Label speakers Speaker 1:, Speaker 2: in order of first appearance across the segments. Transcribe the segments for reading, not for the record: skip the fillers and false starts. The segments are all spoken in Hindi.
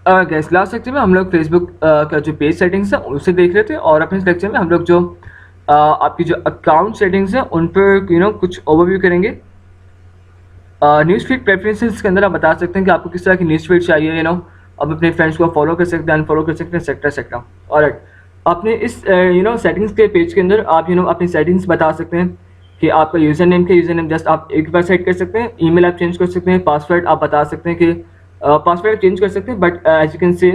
Speaker 1: गैस लास्ट लेक्चर में हम लोग फेसबुक का जो पेज सेटिंग्स है उसे देख रहे थे, और अपने इस लेक्चर में हम लोग जो आपकी जो अकाउंट सेटिंग्स है उन पर कुछ ओवरव्यू करेंगे। न्यूज़ फीड प्रेफरेंसेस के अंदर आप बता सकते हैं कि आपको किस तरह की न्यूज़ फीड चाहिए। अब अपने फ्रेंड्स को फॉलो कर सकते हैं, अनफॉलो कर सकते हैं, सेक्टर सेक्टर। ऑलराइट, अपने इस सेटिंग्स के पेज के अंदर आप अपनी सेटिंग्स बता सकते हैं कि आपका यूज़र नेम के यूज़र नेम जस्ट आप एक बार सेट कर सकते हैं, ईमेल आप चेंज कर सकते हैं, पासवर्ड आप बता सकते हैं कि पासवर्ड चेंज कर सकते हैं, but as you can say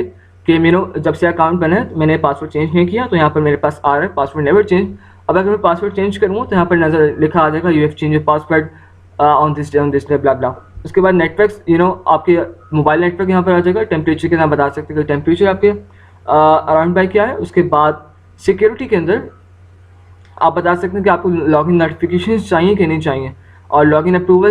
Speaker 1: कि जब से अकाउंट बना है मैंने पासवर्ड चेंज नहीं किया, तो यहाँ पर मेरे पास आ रहा है पासवर्ड नेवर चेंज। अब अगर मैं पासवर्ड चेंज करूँ तो यहाँ पर नजर लिखा आ जाएगा you have change your password on this day blah blah. उसके बाद नेटवर्क आपके मोबाइल नेटवर्क यहाँ पर आ जाएगा। टेम्परेचर के नाम बता सकते हैं कि टेम्परेचर आपके अराउंड बाई क्या है। उसके बाद सिक्योरिटी के अंदर आप बता सकते हैं कि आपको लॉगिन नोटिफिकेशन चाहिए कि नहीं चाहिए, और login approval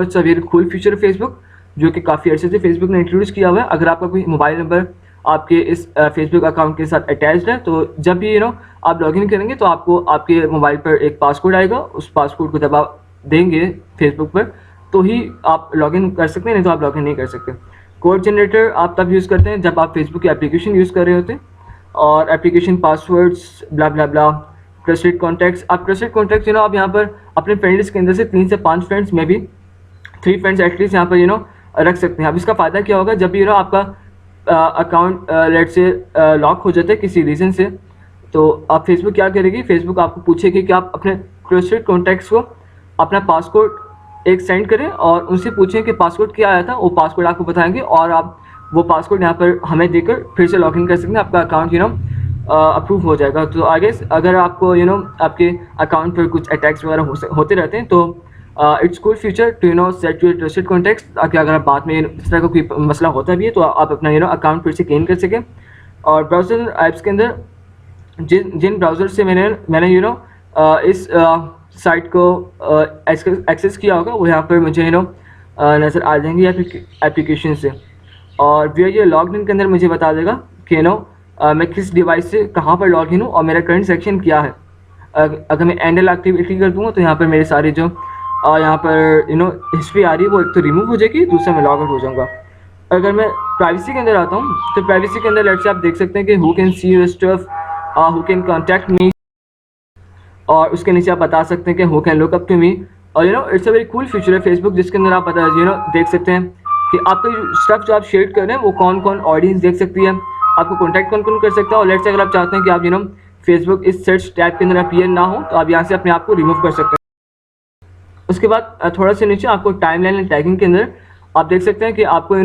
Speaker 1: it's a very cool feature Facebook, जो कि काफ़ी अर्से से फेसबुक ने इंट्रोड्यूस किया हुआ है। अगर आपका कोई मोबाइल नंबर आपके इस फेसबुक अकाउंट के साथ अटैच्ड है, तो जब भी आप लॉगिन करेंगे तो आपको आपके मोबाइल पर एक पासकोड आएगा। उस पासकोड को जब आप देंगे फेसबुक पर तो ही आप लॉगिन कर सकते हैं, नहीं तो आप लॉगिन नहीं कर सकते। कोड जनरेटर आप तब यूज़ करते हैं जब आप फेसबुक की एप्लीकेशन यूज़ कर रहे होते हैं, और एप्लीकेशन पासवर्ड्स ब्ला ब्ला ब्ला। ट्रस्टेड कॉन्टैक्ट्स, आप ट्रस्टेड कॉन्टैक्ट्स आप यहाँ पर अपने फ्रेंड लिस्ट के अंदर से 3 से 5 फ्रेंड्स में भी 3 फ्रेंड्स एटलीस्ट यहाँ पर रख सकते हैं। अब इसका फ़ायदा क्या होगा, जब भी आपका अकाउंट लेट से लॉक हो जाता है किसी रीज़न से, तो आप फेसबुक क्या करेगी, फेसबुक आपको पूछेगी कि आप अपने ट्रस्टेड कॉन्टैक्ट्स को अपना पासकोड एक सेंड करें और उनसे पूछें कि पासकोड क्या आया था। वो पासकोड आपको बताएंगे और आप वो पासकोड यहाँ पर हमें देकर फिर से लॉगिन कर सकते हैं, आपका अकाउंट अप्रूव हो जाएगा। तो आई गेस अगर आपको आपके अकाउंट पर कुछ अटैक्स वगैरह होते रहते हैं, तो it's good future to set your trusted contacts, ताकि अगर आप बाद में इस तरह का कोई मसला होता भी है तो आप अपना अकाउंट फिर से गेन कर सकें। और ब्राउज़र ऐप्स के अंदर जिन ब्राउज़र से मैंने इस साइट को एक्सेस किया होगा, वो यहाँ पर मुझे नज़र आ जाएंगे एप्लीकेशन से। और वी ये लॉग इन के अंदर मुझे बता देगा कि मैं किस डिवाइस से कहाँ पर लॉग इन हूँ और मेरा करंट सेक्शन क्या है। अगर मैं एंडल एक्टिविटी कर दूँगा तो यहाँ पर मेरे सारे जो यहाँ पर हिस्ट्री आ रही है वो एक तो रिमूव हो जाएगी, दूसरा मैं लॉग आउट हो जाऊँगा। अगर मैं प्राइवेसी के अंदर आता हूँ तो प्राइवेसी के अंदर लेट्स से आप देख सकते हैं कि who can see your stuff, who can contact me, और उसके नीचे आप बता सकते हैं कि who can look up to me. और it's a very cool feature है फेसबुक, जिसके अंदर आप देख सकते हैं कि आपका स्टफ जो आप शेयर कर रहे हैं वो कौन कौन ऑडियंस देख सकती है, आपको कॉन्टैक्ट कौन कौन कर सकता है। और लेट्स से अगर आप चाहते हैं कि आप फेसबुक इस सर्च टैब के अंदर अपीयर ना हो, तो आप यहाँ से अपने आप को रिमूव कर सकते हैं। उसके बाद थोड़ा सा नीचे आपको टाइमलाइन एंड टैगिंग के अंदर आप देख सकते हैं कि आपको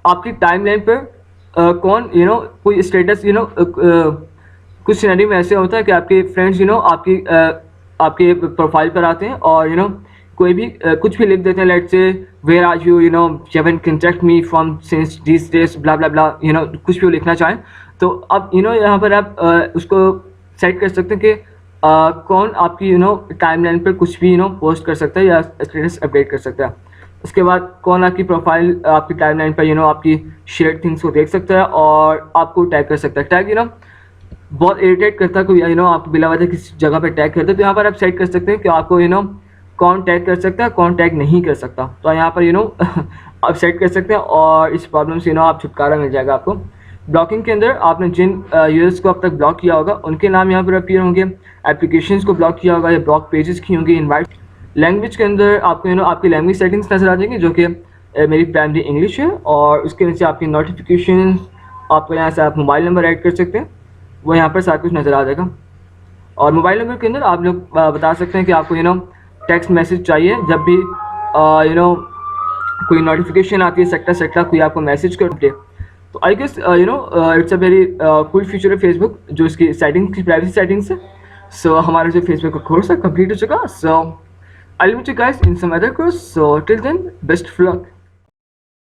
Speaker 1: आपकी टाइमलाइन पर कौन कोई स्टेटस कुछ सिनेरियो में ऐसे होता है कि आपके फ्रेंड्स आपके प्रोफाइल पर आते हैं और कोई भी कुछ भी लिख देते हैं, let's say where are you haven't contact me from since this days blah blah blah, कुछ भी लिखना चाहें तो अब यहाँ पर आप उसको सेट कर सकते हैं कि कौन आपकी टाइमलाइन पर कुछ भी पोस्ट कर सकता है या स्टेटस अपडेट कर सकता है। उसके बाद कौन आपकी प्रोफाइल आपकी टाइमलाइन पर आपकी शेयर थिंग्स को देख सकता है और आपको टैग कर सकता है। टैग बहुत इरिटेट करता है कोई आपको बिला वजह किसी जगह पर टैग करता है, तो यहाँ पर आप सेट कर सकते हैं कि आपको कौन टैग कर सकता है, कौन टैग नहीं कर सकता। तो यहाँ पर आप सेट कर सकते हैं और इस प्रॉब्लम से आप छुटकारा मिल जाएगा आपको। ब्लॉकिंग के अंदर आपने जिन यूजर्स को अब तक ब्लॉक किया होगा उनके नाम यहाँ पर अपीयर होंगे, एप्लीकेशंस को ब्लॉक किया होगा या ब्लॉक पेजेस की होंगी, इनवाइट। लैंग्वेज के अंदर आपको आपकी लैंग्वेज सेटिंग्स नजर आ जाएंगी, जो कि मेरी प्राइमरी इंग्लिश है। और उसके नीचे आपकी नोटिफिकेशन, आपको यहाँ से आप मोबाइल नंबर ऐड कर सकते हैं, वो यहाँ पर सारा कुछ नज़र आ जाएगा। और मोबाइल नंबर के अंदर आप लोग बता सकते हैं कि आपको टेक्स्ट मैसेज चाहिए जब भी कोई नोटिफिकेशन आती है सेक्टर सेक्टर कोई आपको मैसेज कर दे। तो I guess it's a very cool feature है फेसबुक, जो इसकी सेटिंग्स की प्राइवेसी सेटिंग्स है। सो हमारा जो फेसबुक का कोर्स है कंप्लीट हो चुका। So I will meet you guys in some other course, so till then best of luck.